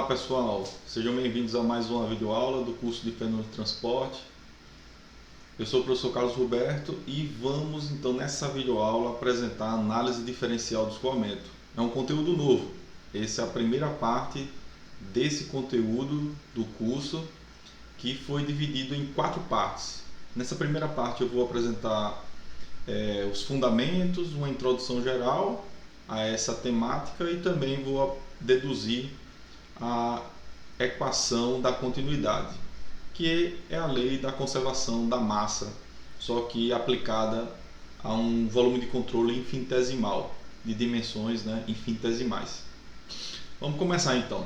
Olá pessoal, sejam bem-vindos a mais uma videoaula do curso de Fenômeno de Transporte. Eu sou o professor Carlos Roberto e vamos então nessa videoaula apresentar a análise diferencial do escoamento. É um conteúdo novo, essa é a primeira parte desse conteúdo do curso que foi dividido em 4 partes. Nessa primeira parte eu vou apresentar os fundamentos, uma introdução geral a essa temática e também vou deduzir a equação da continuidade, que é a lei da conservação da massa, só que aplicada a um volume de controle infinitesimal, de dimensões infinitesimais. Vamos começar então.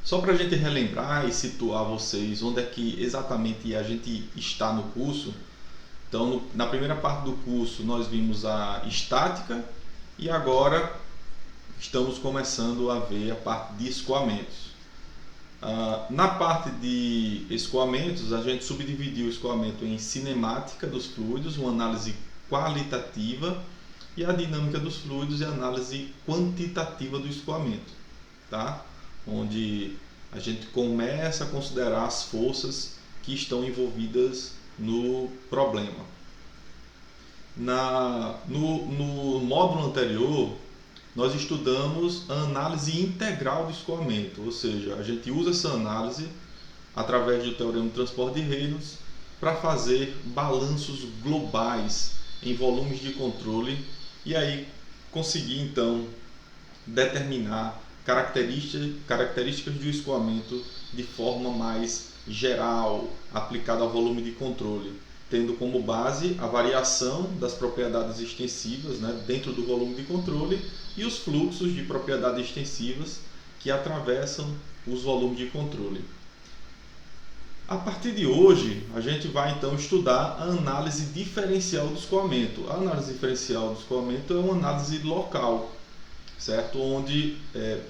Só para a gente relembrar e situar vocês onde é que exatamente a gente está no curso. Então, na primeira parte do curso nós vimos a estática e agora estamos começando a ver a parte de escoamentos. Na parte de escoamentos, a gente subdividiu o escoamento em cinemática dos fluidos, uma análise qualitativa, e a dinâmica dos fluidos e a análise quantitativa do escoamento, tá? Onde a gente começa a considerar as forças que estão envolvidas no problema. No módulo anterior, nós estudamos a análise integral do escoamento, ou seja, a gente usa essa análise através do teorema do transporte de Reynolds para fazer balanços globais em volumes de controle e aí conseguir então determinar características do escoamento de forma mais geral, aplicada ao volume de controle, tendo como base a variação das propriedades extensivas dentro do volume de controle e os fluxos de propriedades extensivas que atravessam os volumes de controle. A partir de hoje, a gente vai então estudar a análise diferencial do escoamento. A análise diferencial do escoamento é uma análise local, certo? Onde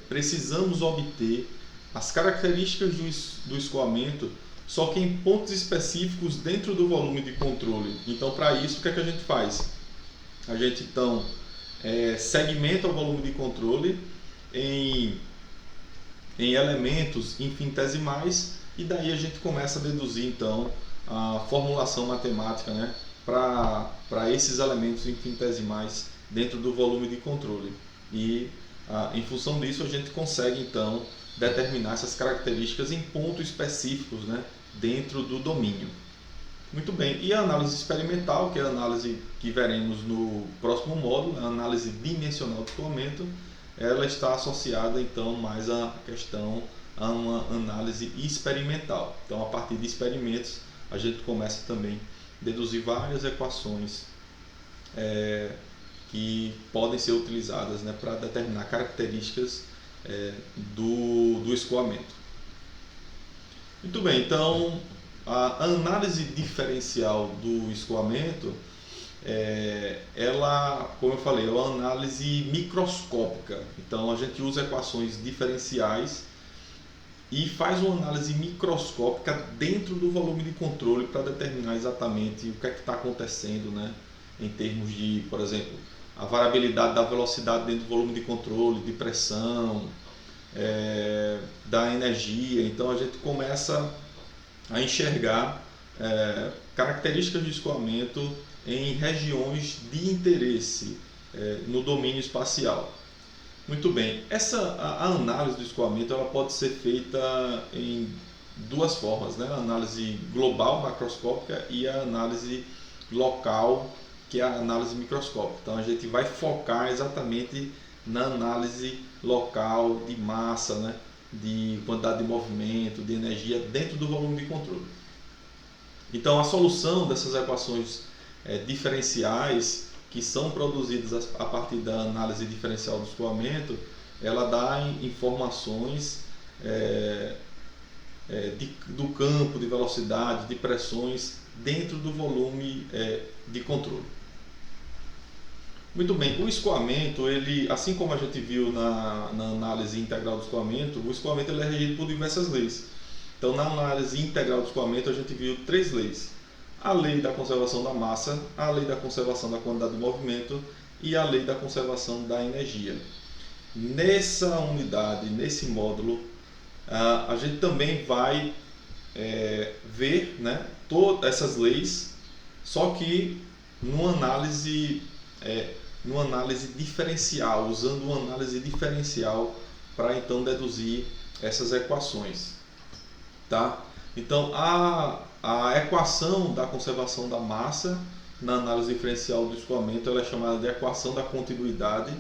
precisamos obter as características do escoamento, só que em pontos específicos dentro do volume de controle. Então, para isso, o que é que a gente faz? A gente então segmenta o volume de controle em elementos infinitesimais e daí a gente começa a deduzir então a formulação matemática para esses elementos infinitesimais dentro do volume de controle. E em função disso a gente consegue então determinar essas características em pontos específicos dentro do domínio. Muito bem, e a análise experimental, que é a análise que veremos no próximo módulo, a análise dimensional do escoamento, ela está associada então mais à questão a uma análise experimental. Então, a partir de experimentos, a gente começa também a deduzir várias equações que podem ser utilizadas para determinar características do escoamento. Muito bem, então a análise diferencial do escoamento, ela, como eu falei, é uma análise microscópica. Então a gente usa equações diferenciais e faz uma análise microscópica dentro do volume de controle para determinar exatamente o que é que está acontecendo, em termos de, por exemplo, a variabilidade da velocidade dentro do volume de controle, de pressão, da energia. Então a gente começa a enxergar características de escoamento em regiões de interesse no domínio espacial. Muito bem, a análise do escoamento ela pode ser feita em duas formas, a análise global macroscópica e a análise local, que é a análise microscópica. Então a gente vai focar exatamente na análise local de massa, de quantidade de movimento, de energia dentro do volume de controle. Então a solução dessas equações diferenciais que são produzidas a partir da análise diferencial do escoamento, ela dá informações do campo de velocidade, de pressões dentro do volume de controle. Muito bem, o escoamento, ele, assim como a gente viu na análise integral do escoamento, o escoamento ele é regido por diversas leis. Então, na análise integral do escoamento, a gente viu 3 leis. A lei da conservação da massa, a lei da conservação da quantidade de movimento e a lei da conservação da energia. Nessa unidade, nesse módulo, A gente também vai ver, né, todas essas leis, só que numa análise, numa análise diferencial, usando uma análise diferencial para então deduzir essas equações. Tá? Então, a equação da conservação da massa na análise diferencial do escoamento ela é chamada de equação da continuidade.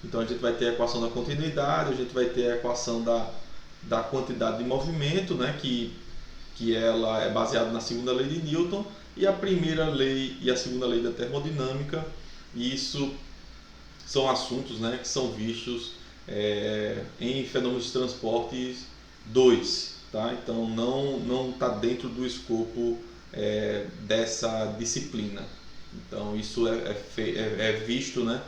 Então, a gente vai ter a equação da continuidade, a gente vai ter a equação da quantidade de movimento, né, que ela é baseada na segunda lei de Newton, e a primeira lei e a segunda lei da termodinâmica. E isso são assuntos, né, que são vistos em fenômenos de transporte 2. Tá? Então não está dentro do escopo dessa disciplina. Então isso é visto, né,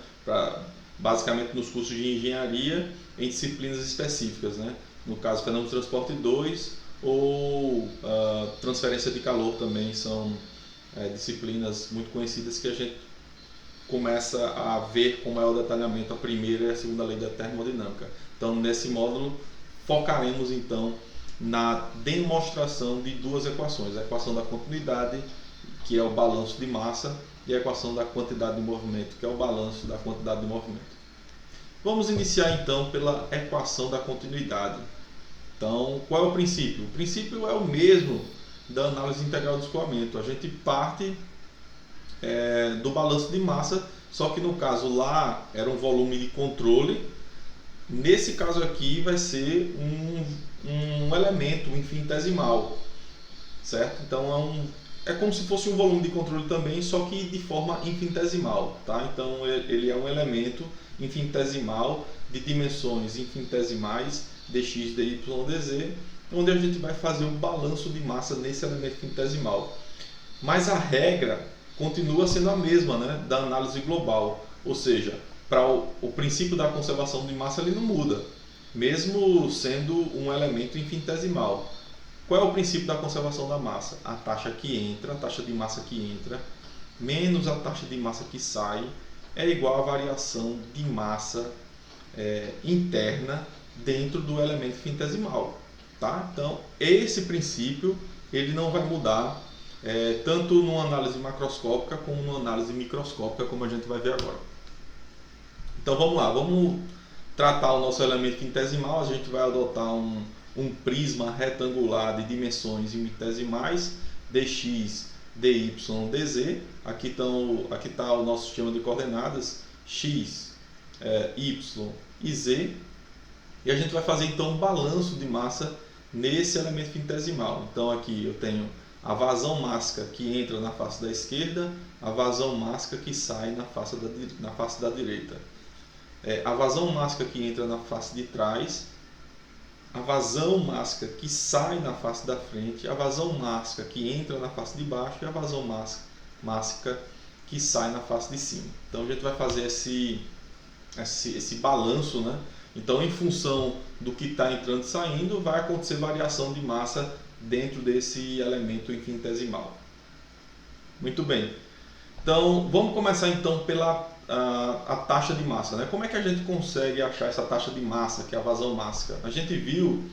basicamente nos cursos de engenharia em disciplinas específicas, né? No caso, fenômeno de transporte 2 ou transferência de calor também são disciplinas muito conhecidas que a gente começa a ver com maior detalhamento a primeira e a segunda lei da termodinâmica. Então, nesse módulo, focaremos então na demonstração de duas equações, a equação da continuidade, que é o balanço de massa, e a equação da quantidade de movimento, que é o balanço da quantidade de movimento. Vamos iniciar então pela equação da continuidade. Então, qual é o princípio? O princípio é o mesmo da análise integral do escoamento. A gente parte do balanço de massa, só que no caso lá era um volume de controle. Nesse caso aqui vai ser um elemento infinitesimal, certo? Então é como se fosse um volume de controle também, só que de forma infinitesimal, tá? Então ele é um elemento infinitesimal de dimensões infinitesimais dx, dy, dz, onde a gente vai fazer um balanço de massa nesse elemento infinitesimal. Mas a regra continua sendo a mesma, né, da análise global, ou seja, para o princípio da conservação de massa ele não muda, mesmo sendo um elemento infinitesimal. Qual é o princípio da conservação da massa? A taxa que entra, a taxa de massa que entra, menos a taxa de massa que sai, é igual à variação de massa interna dentro do elemento infinitesimal. Tá? Então, esse princípio ele não vai mudar tanto numa análise macroscópica como numa análise microscópica, como a gente vai ver agora. Então vamos lá, vamos tratar o nosso elemento infinitesimal. A gente vai adotar um prisma retangular de dimensões infinitesimais, dx, dy, dz. Aqui está o nosso sistema de coordenadas, x, y e z. E a gente vai fazer então um balanço de massa nesse elemento infinitesimal. Então aqui eu tenho a vazão mássica que entra na face da esquerda, a vazão mássica que sai na face da direita. A vazão mássica que entra na face de trás, a vazão mássica que sai na face da frente, a vazão mássica que entra na face de baixo e a vazão mássica que sai na face de cima. Então a gente vai fazer esse balanço, né? Então, em função do que está entrando e saindo, vai acontecer variação de massa dentro desse elemento infinitesimal. Muito bem. Então, vamos começar então pela a taxa de massa, né? Como é que a gente consegue achar essa taxa de massa, que é a vazão mássica? A gente viu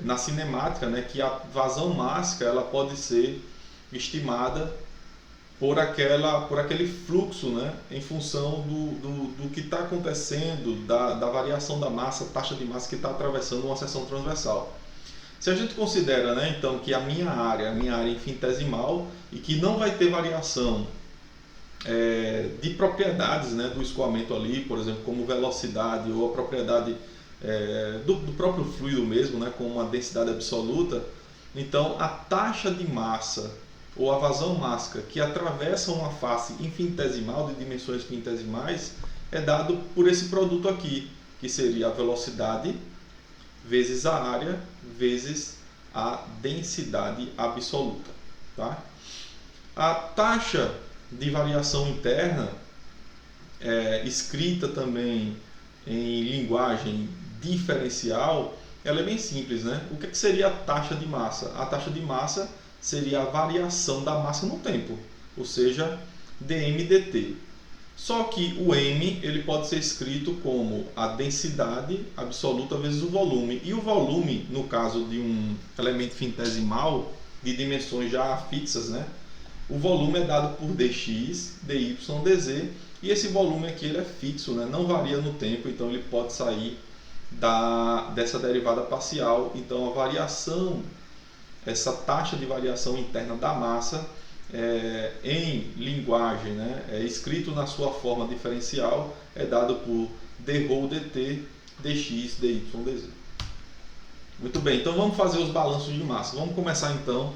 na cinemática, né, que a vazão mássica ela pode ser estimada por aquele fluxo, né, em função do que está acontecendo, da variação da massa, taxa de massa que está atravessando uma seção transversal. Se a gente considera, né, então, que a minha área é infinitesimal e que não vai ter variação de propriedades, né, do escoamento ali, por exemplo, como velocidade ou a propriedade do próprio fluido mesmo, né, com uma densidade absoluta, então a taxa de massa ou a vazão mássica que atravessa uma face infinitesimal de dimensões infinitesimais é dado por esse produto aqui, que seria a velocidade vezes a área vezes a densidade absoluta. Tá? A taxa de variação interna, escrita também em linguagem diferencial, ela é bem simples, né? O que seria a taxa de massa? A taxa de massa seria a variação da massa no tempo, ou seja, dm dt. Só que o m ele pode ser escrito como a densidade absoluta vezes o volume. E o volume, no caso de um elemento finitesimal de dimensões já fixas, né? O volume é dado por dx, dy, dz, e esse volume aqui ele é fixo, né? Não varia no tempo, então ele pode sair dessa derivada parcial. Então a variação, essa taxa de variação interna da massa, em linguagem, né, escrito na sua forma diferencial, é dado por d rho dt, dx, dy, dz. Muito bem, então vamos fazer os balanços de massa. Vamos começar então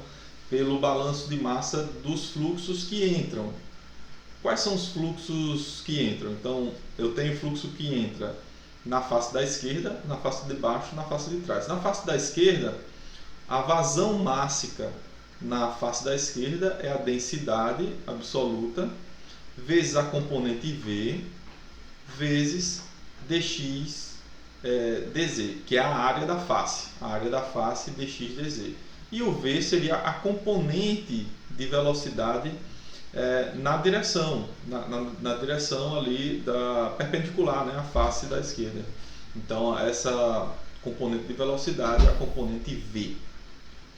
pelo balanço de massa dos fluxos que entram. Quais são os fluxos que entram? Então eu tenho fluxo que entra na face da esquerda, na face de baixo, na face de trás. Na face da esquerda, a vazão mássica na face da esquerda é a densidade absoluta vezes a componente V vezes dx dz, que é a área da face, dx dz. E o V seria a componente de velocidade na direção, na direção ali da perpendicular, né, à face da esquerda. Então essa componente de velocidade é a componente V.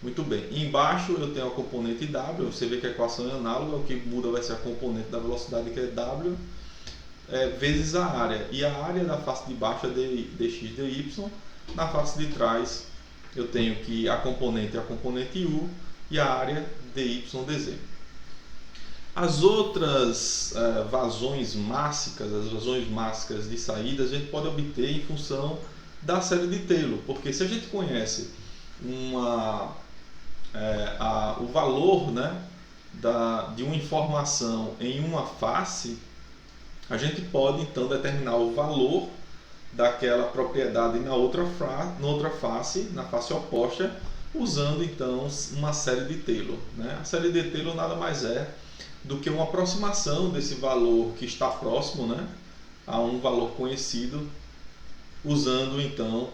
Muito bem, embaixo eu tenho a componente W, você vê que a equação é análoga, o que muda vai ser a componente da velocidade, que é W, vezes a área. E a área da face de baixo é dx dy, na face de trás eu tenho que a componente é a componente U e a área dy dz. As outras vazões mássicas, as vazões mássicas de saída, a gente pode obter em função da série de Taylor, porque se a gente conhece o valor, né, de uma informação em uma face, a gente pode então determinar o valor daquela propriedade na outra face, na face oposta, usando então uma série de Taylor, né? A série de Taylor nada mais é do que uma aproximação desse valor que está próximo, né, a um valor conhecido, usando então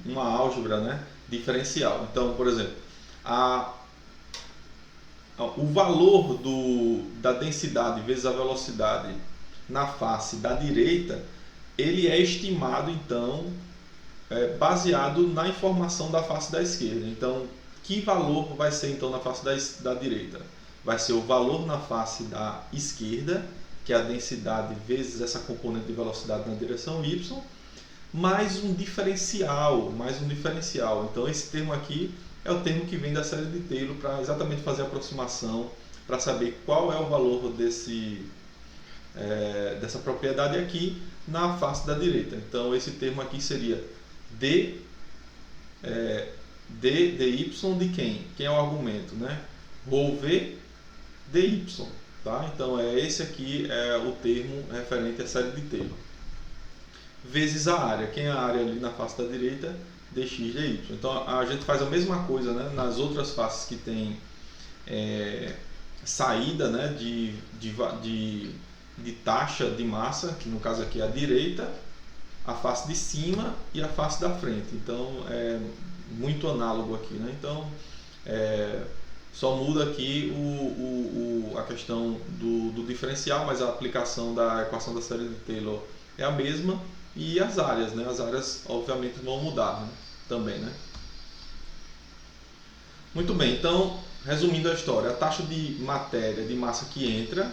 uma álgebra, né, diferencial. Então, por exemplo, o valor da densidade vezes a velocidade na face da direita, ele é estimado então baseado na informação da face da esquerda. Então, que valor vai ser então na face da direita? Vai ser o valor na face da esquerda, que é a densidade vezes essa componente de velocidade na direção y, mais um diferencial. Então esse termo aqui é o termo que vem da série de Taylor para exatamente fazer a aproximação, para saber qual é o valor dessa propriedade aqui na face da direita. Então esse termo aqui seria dy de quem? Quem é o argumento, né? ρv dy. Tá? Então esse aqui é o termo referente à série de Taylor. Vezes a área. Quem é a área ali na face da direita? Dx dy. Então a gente faz a mesma coisa, né, nas outras faces que tem saída, né, de taxa de massa, que no caso aqui é a direita, a face de cima e a face da frente. Então é muito análogo aqui, né? Então só muda aqui a questão do diferencial, mas a aplicação da equação da série de Taylor é a mesma. E as áreas, né? As áreas obviamente vão mudar, né, também, né? Muito bem, então resumindo a história, a taxa de matéria, de massa que entra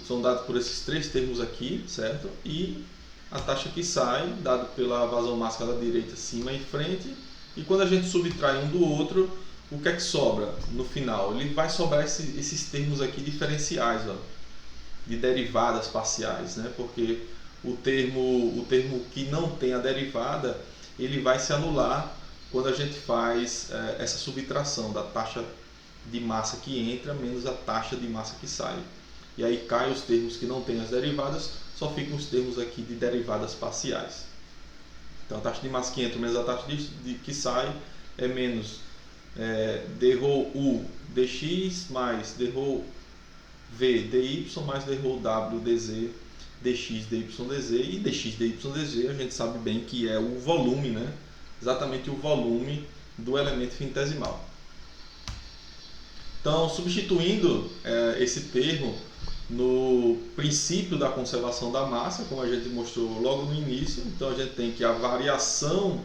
são dados por esses três termos aqui, certo? E a taxa que sai, dado pela vazão mássica da direita, cima e frente. E quando a gente subtrai um do outro, o que é que sobra no final? Ele vai sobrar esses termos aqui diferenciais, ó, de derivadas parciais, né? Porque o termo que não tem a derivada, ele vai se anular quando a gente faz essa subtração da taxa de massa que entra menos a taxa de massa que sai. E aí cai os termos que não têm as derivadas, só ficam os termos aqui de derivadas parciais. Então a taxa de massa que entra menos a taxa que sai é menos d rho u dx mais d rho v dy mais d rho w dz dx dy dz, e dx dy dz a gente sabe bem que é o volume, né? Exatamente o volume do elemento finitesimal. Então, substituindo esse termo no princípio da conservação da massa, como a gente mostrou logo no início, então a gente tem que a variação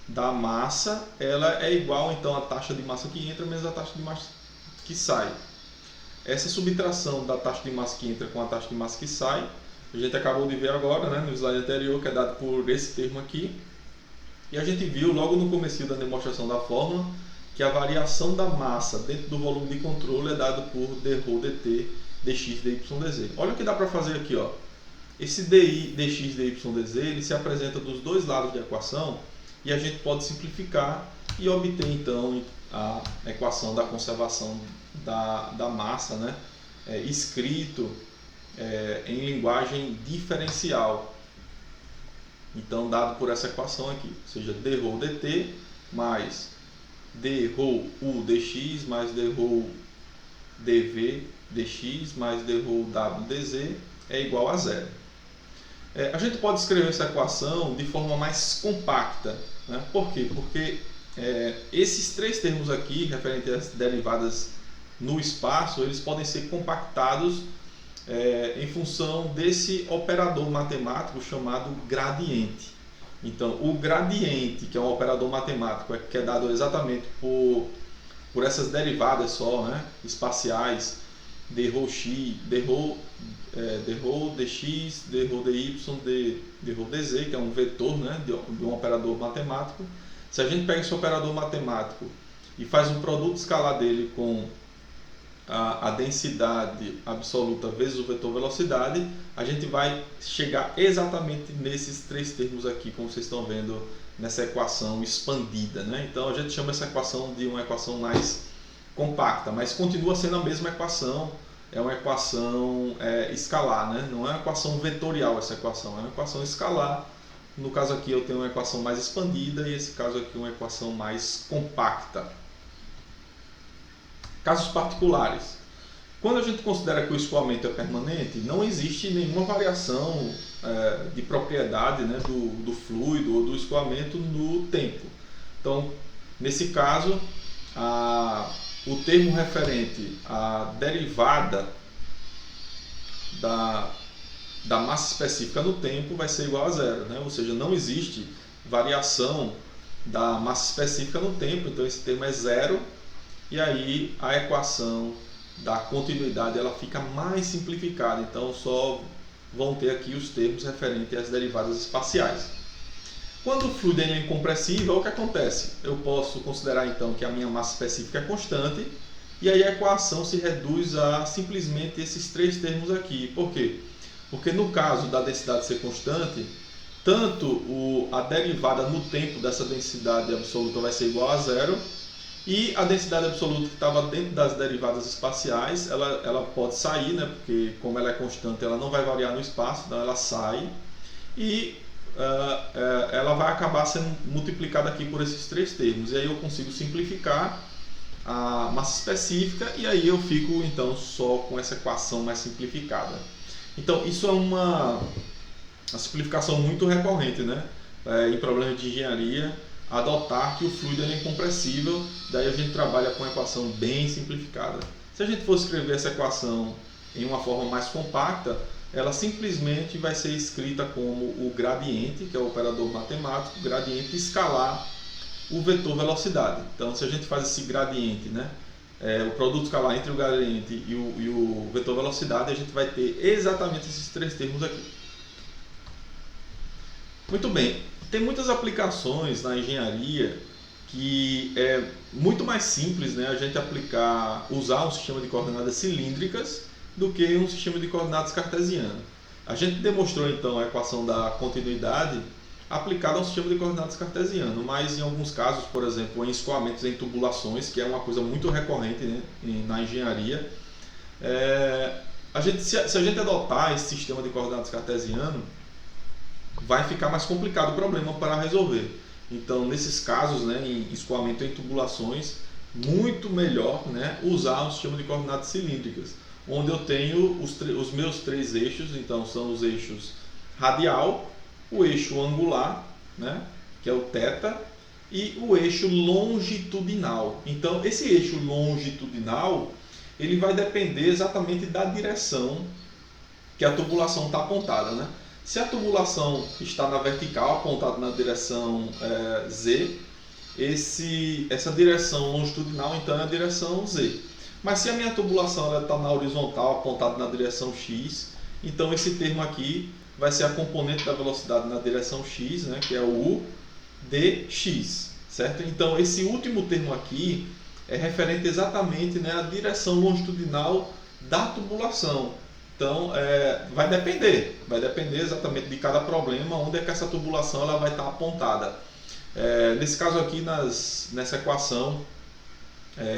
da massa ela é igual então à taxa de massa que entra menos a taxa de massa que sai. Essa subtração da taxa de massa que entra com a taxa de massa que sai, a gente acabou de ver agora, né, no slide anterior, que é dado por esse termo aqui. E a gente viu logo no começo da demonstração da fórmula que a variação da massa dentro do volume de controle é dado por dρ dt dx dy dz. Olha o que dá para fazer aqui, ó. Esse di dx dy dz ele se apresenta dos dois lados da equação e a gente pode simplificar e obter então a equação da conservação da massa, né? Escrito em linguagem diferencial. Então, dado por essa equação aqui, ou seja, dρ dt mais dρ u dx mais dρ dv dx mais dρ w dz é igual a zero. A gente pode escrever essa equação de forma mais compacta, né? Por quê? Porque esses três termos aqui, referentes às derivadas no espaço, eles podem ser compactados em função desse operador matemático chamado gradiente. Então, o gradiente, que é um operador matemático, que é dado exatamente por essas derivadas só, né, espaciais, dρx, dρ dx, dρ dy, dρ dz, que é um vetor, né, de um operador matemático. Se a gente pega esse operador matemático e faz um produto escalar dele com a densidade absoluta vezes o vetor velocidade, a gente vai chegar exatamente nesses três termos aqui, como vocês estão vendo nessa equação expandida, né? Então a gente chama essa equação de uma equação mais compacta, mas continua sendo a mesma equação, é uma equação escalar, né? Não é uma equação vetorial essa equação, é uma equação escalar. No caso aqui eu tenho uma equação mais expandida e esse caso aqui uma equação mais compacta. Casos particulares. Quando a gente considera que o escoamento é permanente, não existe nenhuma variação de propriedade, né, do fluido ou do escoamento no tempo. Então, nesse caso, o termo referente à derivada da massa específica no tempo vai ser igual a zero, né? Ou seja, não existe variação da massa específica no tempo, então esse termo é zero. E aí a equação da continuidade ela fica mais simplificada, então só vão ter aqui os termos referentes às derivadas espaciais. Quando o fluido é incompressível, o que acontece? Eu posso considerar então que a minha massa específica é constante e aí a equação se reduz a simplesmente esses três termos aqui. Por quê? Porque no caso da densidade ser constante, tanto a derivada no tempo dessa densidade absoluta vai ser igual a zero, e a densidade absoluta que estava dentro das derivadas espaciais, ela pode sair, né? Porque como ela é constante, ela não vai variar no espaço, então ela sai e ela vai acabar sendo multiplicada aqui por esses três termos. E aí eu consigo simplificar a massa específica e aí eu fico então só com essa equação mais simplificada. Então isso é uma simplificação muito recorrente, né? Em problemas de engenharia, adotar que o fluido é incompressível, daí a gente trabalha com uma equação bem simplificada. Se a gente for escrever essa equação em uma forma mais compacta, ela simplesmente vai ser escrita como o gradiente, que é o operador matemático, gradiente escalar o vetor velocidade. Então, se a gente faz esse gradiente, né, o produto escalar entre o gradiente e o vetor velocidade, a gente vai ter exatamente esses três termos aqui. Muito bem. Tem muitas aplicações na engenharia que é muito mais simples, né, a gente usar um sistema de coordenadas cilíndricas do que um sistema de coordenadas cartesiano. A gente demonstrou então a equação da continuidade aplicada a um sistema de coordenadas cartesiano, mas em alguns casos, por exemplo, em escoamentos em tubulações, que é uma coisa muito recorrente, né, na engenharia, se a gente adotar esse sistema de coordenadas cartesiano, vai ficar mais complicado o problema para resolver. Então, nesses casos, né, em escoamento em tubulações, muito melhor, né, usar um sistema de coordenadas cilíndricas, onde eu tenho os meus três eixos. Então são os eixos radial, o eixo angular, né, que é o θ, e o eixo longitudinal. Então, esse eixo longitudinal, ele vai depender exatamente da direção que a tubulação está apontada, né? Se a tubulação está na vertical, apontada na direção Z, essa direção longitudinal então é a direção Z. Mas se a minha tubulação está na horizontal, apontada na direção X, então esse termo aqui vai ser a componente da velocidade na direção X, né, que é o U dx, certo? Então esse último termo aqui é referente exatamente, né, à direção longitudinal da tubulação. Então vai depender exatamente de cada problema, onde é que essa tubulação ela vai estar apontada. Nesse caso aqui, nessa equação,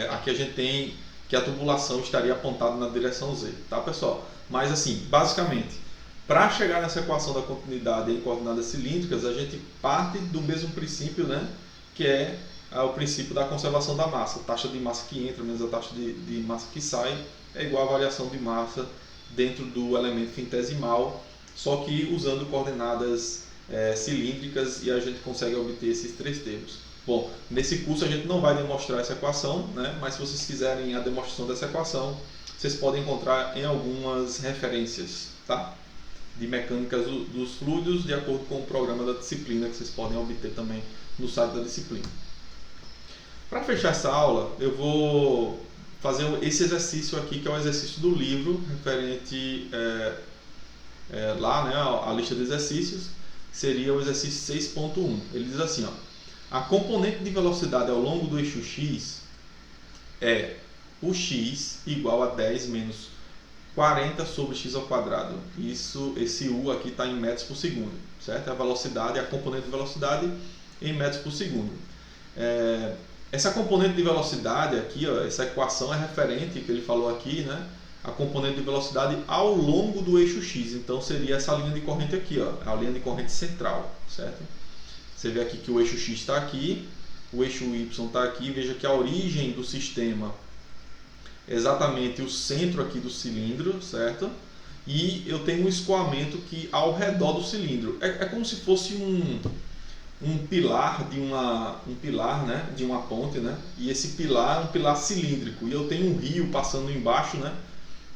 aqui a gente tem que a tubulação estaria apontada na direção Z, tá, pessoal? Mas assim, basicamente, para chegar nessa equação da continuidade em coordenadas cilíndricas, a gente parte do mesmo princípio, né, que é o princípio da conservação da massa. A taxa de massa que entra menos a taxa de massa que sai é igual à variação de massa dentro do elemento finitesimal, só que usando coordenadas cilíndricas, e a gente consegue obter esses três termos. Bom, nesse curso a gente não vai demonstrar essa equação, né? Mas se vocês quiserem a demonstração dessa equação, vocês podem encontrar em algumas referências, tá? De mecânicas dos fluidos, de acordo com o programa da disciplina, que vocês podem obter também no site da disciplina. Para fechar essa aula, eu vou fazer esse exercício aqui, que é o exercício do livro, referente lá, né, a lista de exercícios, seria o exercício 6.1. Ele diz assim, ó, a componente de velocidade ao longo do eixo x é o x igual a 10 menos 40 sobre x ao quadrado. Esse u aqui está em metros por segundo, certo? A velocidade, a componente de velocidade em metros por segundo. Essa componente de velocidade aqui, ó, essa equação é referente, que ele falou aqui, né? A componente de velocidade ao longo do eixo x. Então seria essa linha de corrente aqui, ó, a linha de corrente central, certo? Você vê aqui que o eixo x está aqui, o eixo y está aqui. Veja que a origem do sistema é exatamente o centro aqui do cilindro, certo? E eu tenho um escoamento que ao redor do cilindro. É como se fosse um pilar né, de uma ponte, né? E esse pilar é um pilar cilíndrico. E eu tenho um rio passando embaixo, né?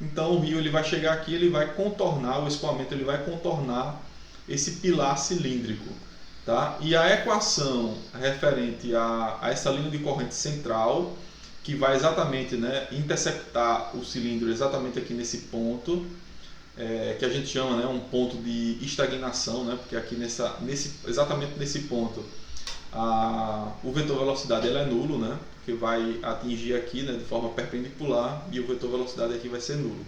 Então o rio ele vai chegar aqui, ele vai contornar, o escoamento ele vai contornar esse pilar cilíndrico, tá? E a equação referente a essa linha de corrente central, que vai exatamente, né, interceptar o cilindro exatamente aqui nesse ponto, que a gente chama, né, um ponto de estagnação, né, porque aqui exatamente nesse ponto o vetor velocidade ele é nulo, né, porque vai atingir aqui, né, de forma perpendicular, e o vetor velocidade aqui vai ser nulo.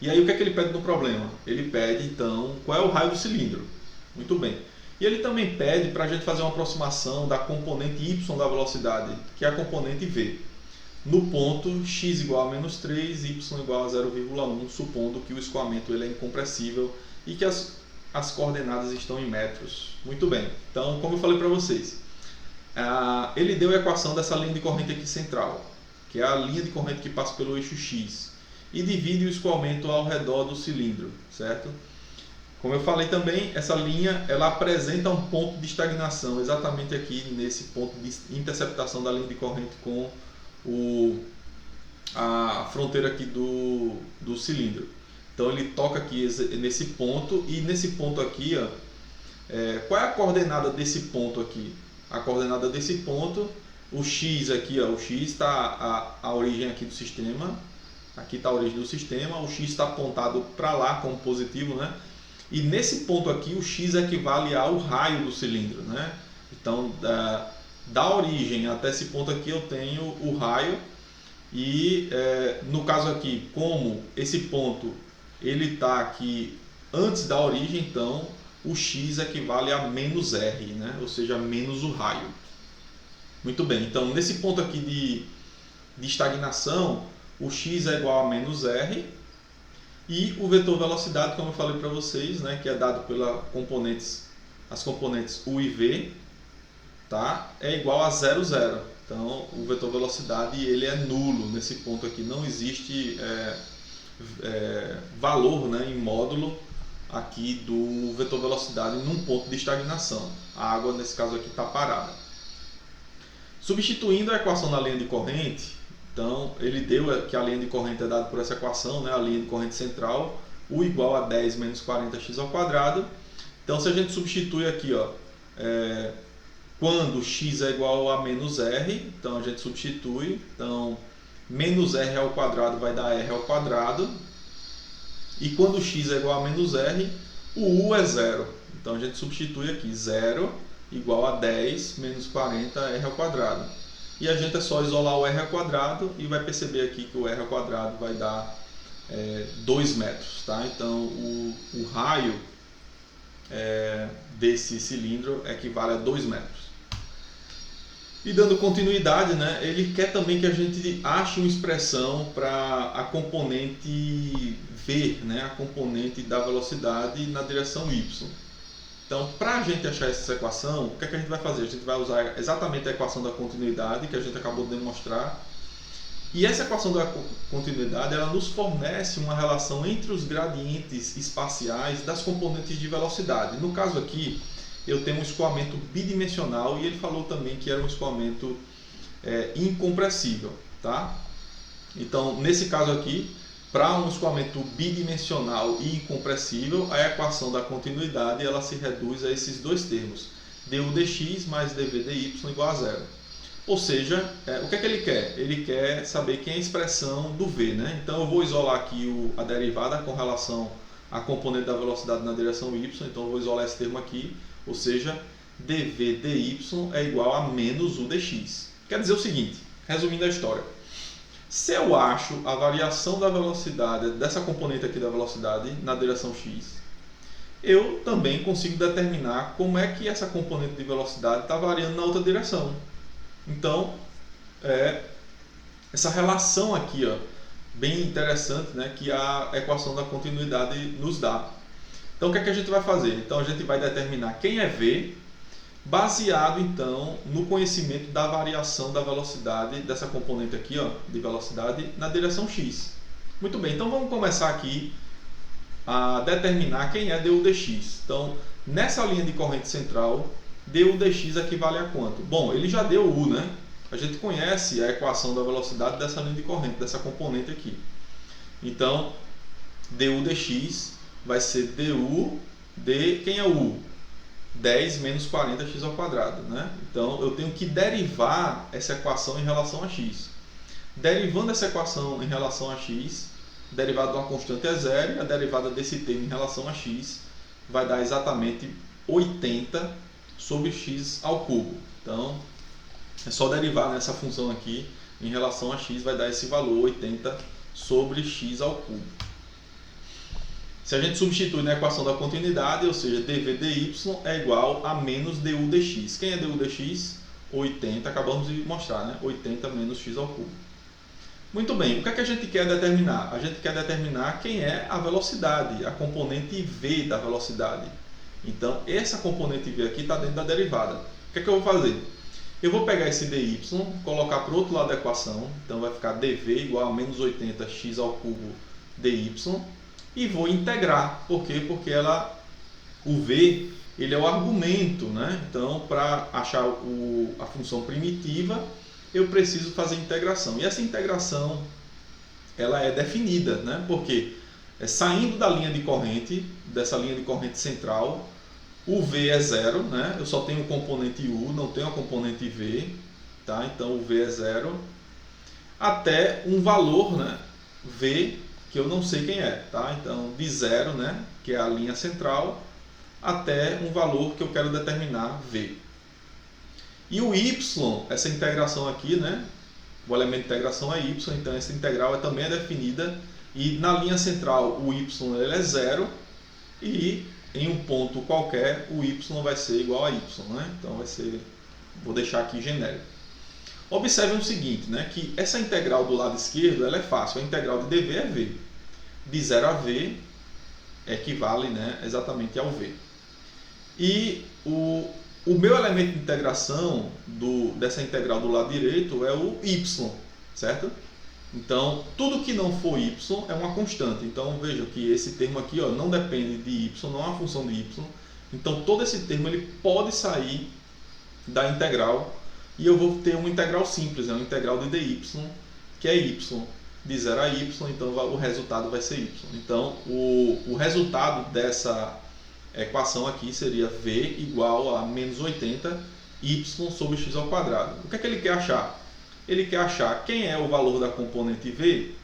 E aí o que é que ele pede no problema? Ele pede então qual é o raio do cilindro. Muito bem. E ele também pede para a gente fazer uma aproximação da componente y da velocidade, que é a componente v, no ponto x igual a menos 3, y igual a 0,1, supondo que o escoamento ele é incompressível e que as coordenadas estão em metros. Muito bem. Então, como eu falei para vocês, ele deu a equação dessa linha de corrente aqui central, que é a linha de corrente que passa pelo eixo x, e divide o escoamento ao redor do cilindro, certo? Como eu falei também, essa linha ela apresenta um ponto de estagnação, exatamente aqui nesse ponto de interceptação da linha de corrente com a fronteira aqui do cilindro. Então ele toca aqui nesse ponto, e nesse ponto aqui, ó, qual é a coordenada desse ponto aqui? A coordenada desse ponto, o x aqui, ó, o x está a origem aqui do sistema, aqui está a origem do sistema, o x está apontado para lá como positivo, né? E nesse ponto aqui o x equivale ao raio do cilindro, né? Então da origem até esse ponto aqui eu tenho o raio, e no caso aqui, como esse ponto ele está aqui antes da origem, então o x equivale a menos r, né? Ou seja, menos o raio. Muito bem, então nesse ponto aqui de estagnação, o x é igual a menos r, e o vetor velocidade, como eu falei para vocês, né, que é dado pelas componentes u e v, tá, é igual a 0, 0. Então o vetor velocidade ele é nulo nesse ponto aqui, não existe valor, né, em módulo aqui do vetor velocidade num ponto de estagnação. A água nesse caso aqui está parada. Substituindo a equação na linha de corrente, então ele deu que a linha de corrente é dada por essa equação, né? A linha de corrente central, U igual a 10 menos 40x ao quadrado. Então se a gente substitui aqui, ó, quando x é igual a menos r, então a gente substitui, então menos r ao quadrado vai dar r ao quadrado, e quando x é igual a menos r, o u é zero, então a gente substitui aqui, 0 igual a 10 menos 40 r ao quadrado, e a gente é só isolar o r ao quadrado e vai perceber aqui que o r ao quadrado vai dar 2 metros, tá? Então o raio desse cilindro equivale a 2 metros. E dando continuidade, né, ele quer também que a gente ache uma expressão para a componente v, né, a componente da velocidade na direção y. Então, para a gente achar essa equação, o que é que a gente vai fazer? A gente vai usar exatamente a equação da continuidade que a gente acabou de demonstrar. E essa equação da continuidade, ela nos fornece uma relação entre os gradientes espaciais das componentes de velocidade. No caso aqui, eu tenho um escoamento bidimensional e ele falou também que era um escoamento incompressível, tá? Então, nesse caso aqui, para um escoamento bidimensional e incompressível, a equação da continuidade ela se reduz a esses dois termos, du dx mais dv dy igual a zero. Ou seja, o que é que ele quer? Ele quer saber quem é a expressão do v, né? Então eu vou isolar aqui a derivada com relação à componente da velocidade na direção y, então eu vou isolar esse termo aqui, ou seja, dv dy é igual a menos u dx. Quer dizer o seguinte, resumindo a história, se eu acho a variação da velocidade dessa componente aqui da velocidade na direção x, eu também consigo determinar como é que essa componente de velocidade está variando na outra direção. Então, essa relação aqui, ó, bem interessante, né, que a equação da continuidade nos dá. Então, o que é que a gente vai fazer? Então, a gente vai determinar quem é v, baseado, então, no conhecimento da variação da velocidade dessa componente aqui, ó, de velocidade na direção x. Muito bem, então vamos começar aqui a determinar quem é du dx. Então, nessa linha de corrente central, du dx equivale a quanto? Bom, ele já deu u, né? A gente conhece a equação da velocidade dessa linha de corrente, dessa componente aqui. Então, du dx vai ser du de... quem é o u? 10 menos 40x ao quadrado, né? Então, eu tenho que derivar essa equação em relação a x. Derivando essa equação em relação a x, a derivada de uma constante é zero, e a derivada desse termo em relação a x vai dar exatamente 80 sobre x ao cubo. Então, é só derivar nessa função aqui em relação a x, vai dar esse valor 80 sobre x ao cubo. Se a gente substitui na equação da continuidade, ou seja, dv dy é igual a menos du dx. Quem é du dx? 80, acabamos de mostrar, né? 80 menos x ao cubo. Muito bem, o que é que a gente quer determinar? A gente quer determinar quem é a velocidade, a componente v da velocidade. Então, essa componente v aqui está dentro da derivada. O que é que eu vou fazer? Eu vou pegar esse dy, colocar para o outro lado da equação, então vai ficar dv igual a menos 80x ao cubo dy, e vou integrar. Por quê? Porque o v ele é o argumento, né? Então, para achar a função primitiva, eu preciso fazer integração. E essa integração ela é definida, né? Porque saindo da linha de corrente, dessa linha de corrente central, o v é zero, né? Eu só tenho o componente u, não tenho a componente v, tá? Então o v é zero, até um valor, né? V que eu não sei quem é, tá? Então de zero, né? Que é a linha central, até um valor que eu quero determinar v. E o y, essa integração aqui, né? O elemento de integração é y, então essa integral também é definida, e na linha central o y ele é zero, e em um ponto qualquer o y vai ser igual a y, né? Então vai ser, vou deixar aqui genérico. Observem o seguinte, né? Que essa integral do lado esquerdo ela é fácil, a integral de dv é v. De 0 a v equivale, né, exatamente ao v. E o meu elemento de integração dessa integral do lado direito é o y, certo? Então, tudo que não for y é uma constante. Então, veja que esse termo aqui, ó, não depende de y, não é uma função de y. Então, todo esse termo ele pode sair da integral e eu vou ter uma integral simples, uma integral de dy, que é y, de 0 a y, então o resultado vai ser y. Então o resultado dessa equação aqui seria v igual a menos 80 y sobre x ao quadrado. O que é que ele quer achar? Ele quer achar quem é o valor da componente v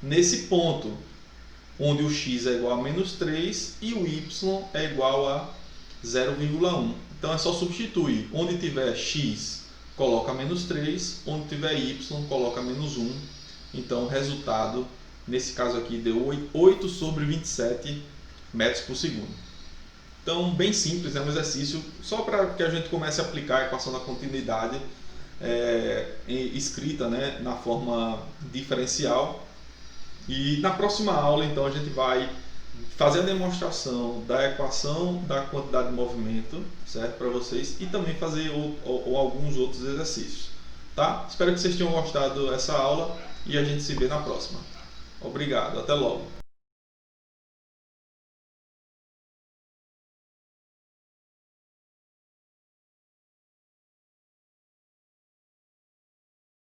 nesse ponto, onde o x é igual a menos 3 e o y é igual a 0,1. Então é só substituir. Onde tiver x, coloca menos 3. Onde tiver y, coloca menos 1. Então o resultado, nesse caso aqui, deu 8 sobre 27 metros por segundo. Então, bem simples, é um exercício só para que a gente comece a aplicar a equação da continuidade escrita, né, na forma diferencial. E na próxima aula, então, a gente vai fazer a demonstração da equação da quantidade de movimento, certo, para vocês, e também fazer alguns outros exercícios, tá? Espero que vocês tenham gostado dessa aula e a gente se vê na próxima. Obrigado, até logo.